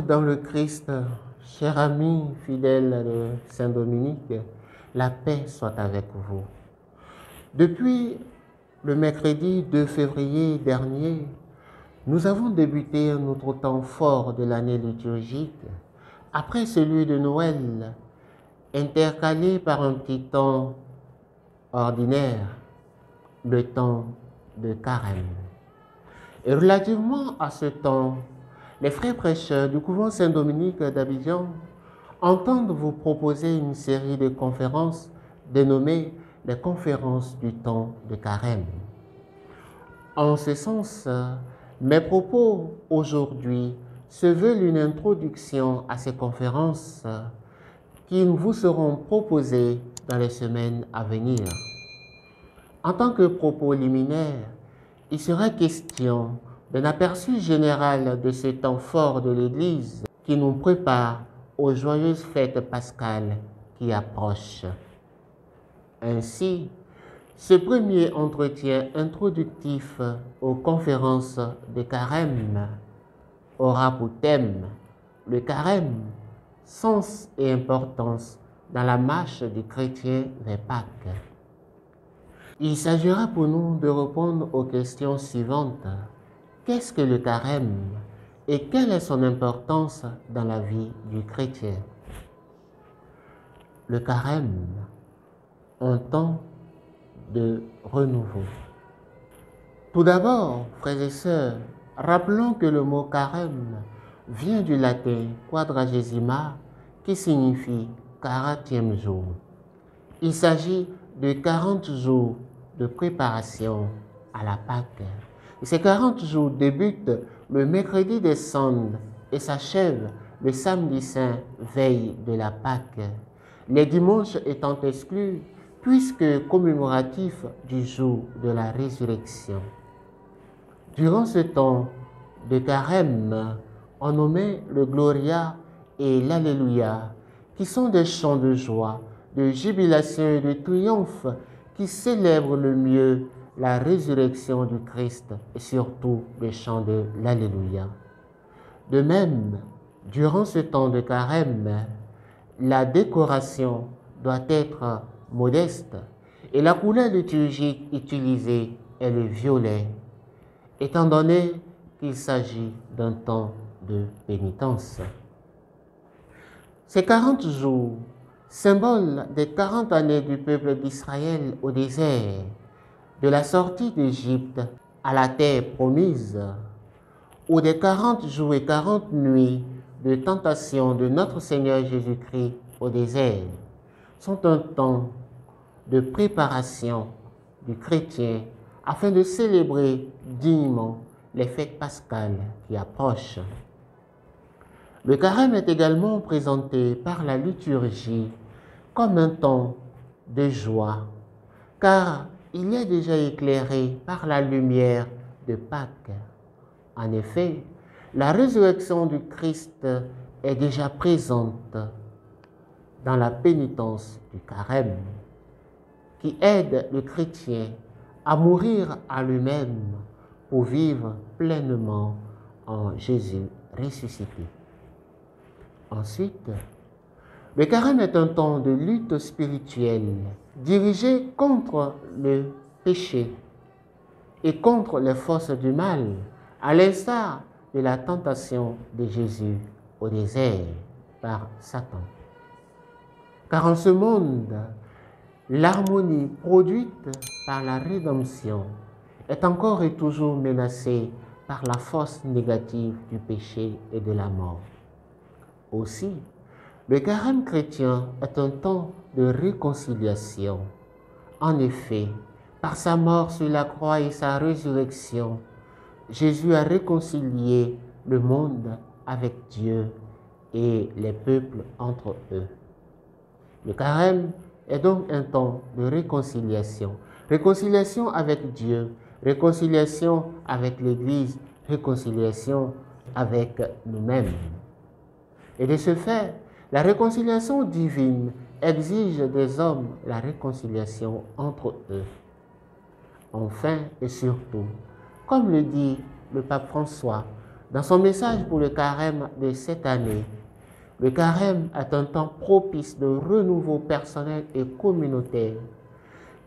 dans le Christ, cher ami fidèle de Saint-Dominique, la paix soit avec vous. Depuis le mercredi 2 février dernier, nous avons débuté notre temps fort de l'année liturgique, après celui de Noël, intercalé par un petit temps ordinaire, le temps de Carême. Et relativement à ce temps, les frères prêcheurs du couvent Saint-Dominique d'Abidjan entendent vous proposer une série de conférences dénommées les conférences du temps de Carême. En ce sens, mes propos aujourd'hui se veulent une introduction à ces conférences qui vous seront proposées dans les semaines à venir. En tant que propos liminaire, il sera question d'un aperçu général de ce temps fort de l'Église qui nous prépare aux joyeuses fêtes pascales qui approchent. Ainsi, ce premier entretien introductif aux conférences de Carême aura pour thème le Carême, sens et importance dans la marche du chrétien vers Pâques. Il s'agira pour nous de répondre aux questions suivantes. Qu'est-ce que le Carême et quelle est son importance dans la vie du chrétien? Le Carême, un temps de renouveau. Tout d'abord, frères et sœurs, rappelons que le mot Carême vient du latin quadragesima qui signifie 40e jour. Il s'agit de 40 jours de préparation à la Pâque. Et ces 40 jours débutent le mercredi des Cendres et s'achèvent le samedi saint, veille de la Pâque, les dimanches étant exclus puisque commémoratifs du jour de la résurrection. Durant ce temps de Carême, on nommait le Gloria et l'Alléluia, qui sont des chants de joie, de jubilation et de triomphe qui célèbrent le mieux la résurrection du Christ et surtout le chant de l'Alléluia. De même, durant ce temps de Carême, la décoration doit être modeste et la couleur liturgique utilisée est le violet, étant donné qu'il s'agit d'un temps de pénitence. Ces 40 jours, symbole des 40 années du peuple d'Israël au désert, de la sortie d'Égypte à la terre promise, ou des 40 jours et 40 nuits de tentation de notre Seigneur Jésus-Christ au désert, sont un temps de préparation du chrétien afin de célébrer dignement les fêtes pascales qui approchent. Le Carême est également présenté par la liturgie comme un temps de joie, car il est déjà éclairé par la lumière de Pâques. En effet, la résurrection du Christ est déjà présente dans la pénitence du Carême, qui aide le chrétien à mourir à lui-même pour vivre pleinement en Jésus ressuscité. Ensuite, le Carême est un temps de lutte spirituelle dirigé contre le péché et contre les forces du mal, à l'instar de la tentation de Jésus au désert par Satan. Car en ce monde, l'harmonie produite par la rédemption est encore et toujours menacée par la force négative du péché et de la mort. Aussi, le Carême chrétien est un temps de réconciliation. En effet, par sa mort sur la croix et sa résurrection, Jésus a réconcilié le monde avec Dieu et les peuples entre eux. Le Carême est donc un temps de réconciliation. Réconciliation avec Dieu, réconciliation avec l'Église, réconciliation avec nous-mêmes. Et de ce fait, la réconciliation divine exige des hommes la réconciliation entre eux. Enfin et surtout, comme le dit le pape François, Dans son message pour le carême de cette année, le carême est un temps propice de renouveau personnel et communautaire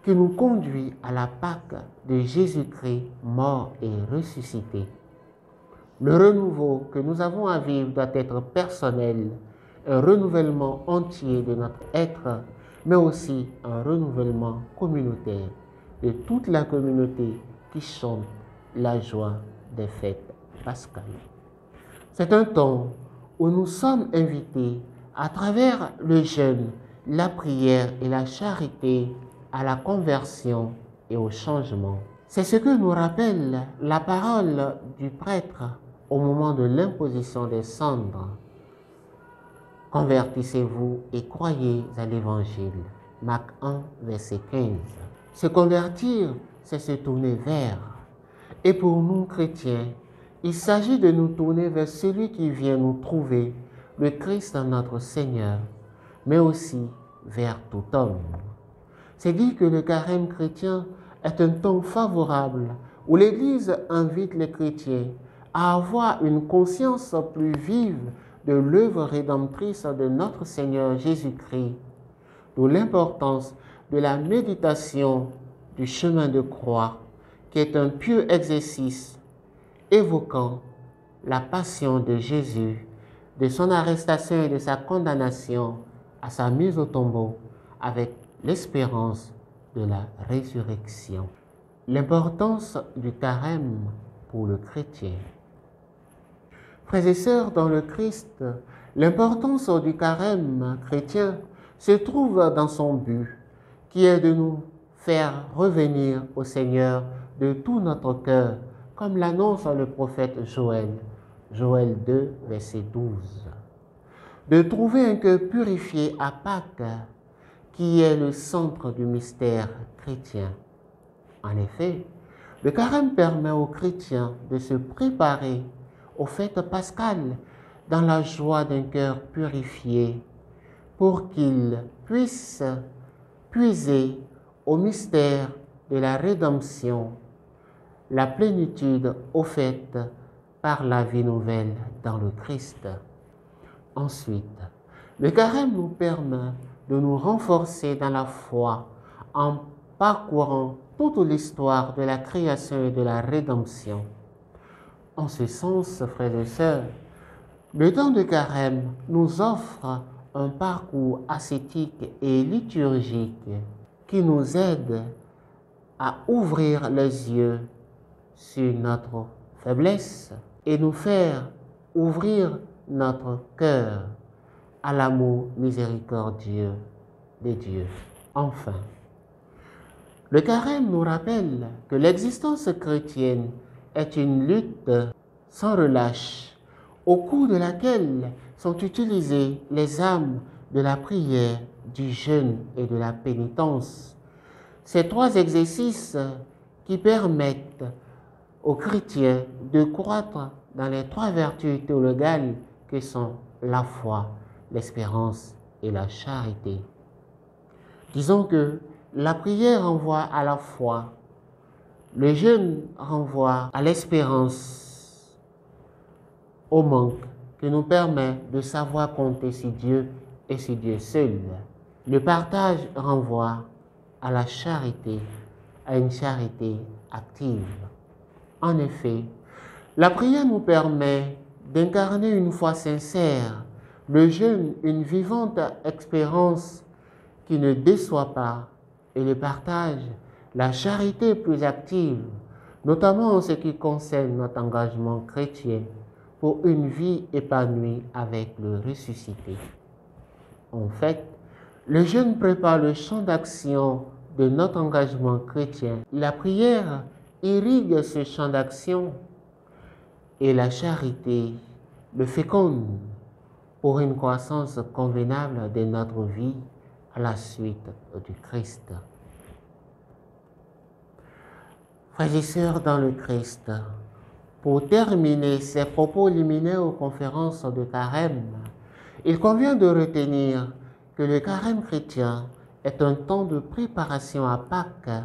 qui nous conduit à la Pâque de Jésus-Christ mort et ressuscité. Le renouveau que nous avons à vivre doit être personnel, un renouvellement entier de notre être, mais aussi un renouvellement communautaire de toute la communauté qui chante la joie des fêtes pascales. C'est un temps où nous sommes invités à travers le jeûne, la prière et la charité à la conversion et au changement. C'est ce que nous rappelle la parole du prêtre au moment de l'imposition des cendres. Convertissez-vous et croyez à l'Évangile. Marc 1, verset 15. Se convertir, c'est se tourner vers. Et pour nous, chrétiens, il s'agit de nous tourner vers celui qui vient nous trouver, le Christ notre Seigneur, mais aussi vers tout homme. C'est dire que le carême chrétien est un temps favorable où l'Église invite les chrétiens à avoir une conscience plus vive de l'œuvre rédemptrice de notre Seigneur Jésus-Christ, d'où l'importance de la méditation du chemin de croix, qui est un pieux exercice évoquant la passion de Jésus, de son arrestation et de sa condamnation à sa mise au tombeau, avec l'espérance de la résurrection. L'importance du carême pour le chrétien. Frères et sœurs dans le Christ, l'importance du carême chrétien se trouve dans son but, qui est de nous faire revenir au Seigneur de tout notre cœur, comme l'annonce le prophète Joël, Joël 2, verset 12. De trouver un cœur purifié à Pâques, qui est le centre du mystère chrétien. En effet, le carême permet aux chrétiens de se préparer aux fêtes pascales dans la joie d'un cœur purifié pour qu'ils puissent puiser au mystère de la rédemption, la plénitude offerte par la vie nouvelle dans le Christ. Ensuite, le carême nous permet de nous renforcer dans la foi en parcourant toute l'histoire de la création et de la rédemption. En ce sens, frères et sœurs, le temps de carême nous offre un parcours ascétique et liturgique qui nous aide à ouvrir les yeux sur notre faiblesse et nous faire ouvrir notre cœur à l'amour miséricordieux de Dieu. Enfin, le carême nous rappelle que l'existence chrétienne est une lutte sans relâche, au cours de laquelle sont utilisées les âmes de la prière, du jeûne et de la pénitence. Ces trois exercices qui permettent aux chrétiens de croître dans les trois vertus théologales que sont la foi, l'espérance et la charité. Disons que la prière renvoie à la foi, le jeûne renvoie à l'espérance, au manque qui nous permet de savoir compter sur Dieu et sur Dieu seul. Le partage renvoie à la charité, à une charité active. En effet, la prière nous permet d'incarner une foi sincère, le jeûne une vivante expérience qui ne déçoit pas, et le partage, la charité plus active, notamment en ce qui concerne notre engagement chrétien pour une vie épanouie avec le ressuscité. En fait, le jeûne prépare le champ d'action de notre engagement chrétien. La prière irrigue ce champ d'action et la charité le féconde pour une croissance convenable de notre vie à la suite du Christ. Frères et sœurs dans le Christ, pour terminer ces propos liminaires aux conférences de carême, il convient de retenir que le carême chrétien est un temps de préparation à Pâques,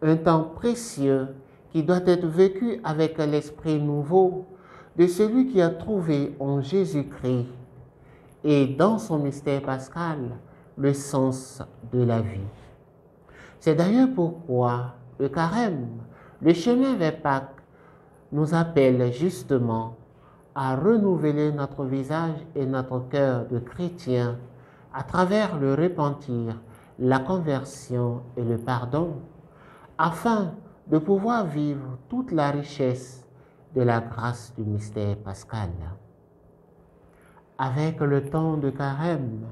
un temps précieux qui doit être vécu avec l'esprit nouveau, de celui qui a trouvé en Jésus-Christ et dans son mystère pascal le sens de la vie. C'est d'ailleurs pourquoi le carême, le chemin vers Pâques, nous appelle justement à renouveler notre visage et notre cœur de chrétien à travers le repentir, la conversion et le pardon, afin de pouvoir vivre toute la richesse de la grâce du mystère pascal. Avec le temps de carême,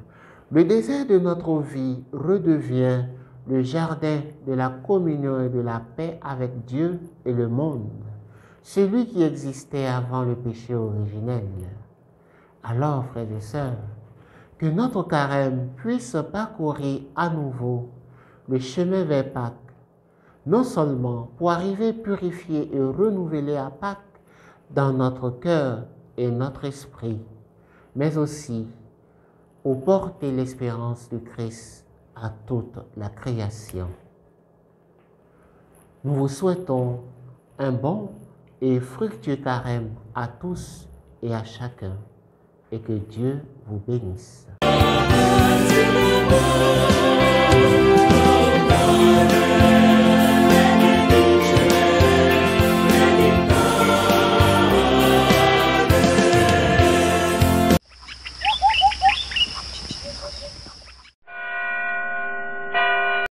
le désert de notre vie redevient le jardin de la communion et de la paix avec Dieu et le monde, celui qui existait avant le péché originel. Alors, frères et sœurs, que notre carême puisse parcourir à nouveau le chemin vers Pâques, non seulement pour arriver purifié et renouvelé à Pâques dans notre cœur et notre esprit, mais aussi pour porter l'espérance du Christ à toute la création. Nous vous souhaitons un bon et fructueux carême à tous et à chacun, et que Dieu vous bénisse.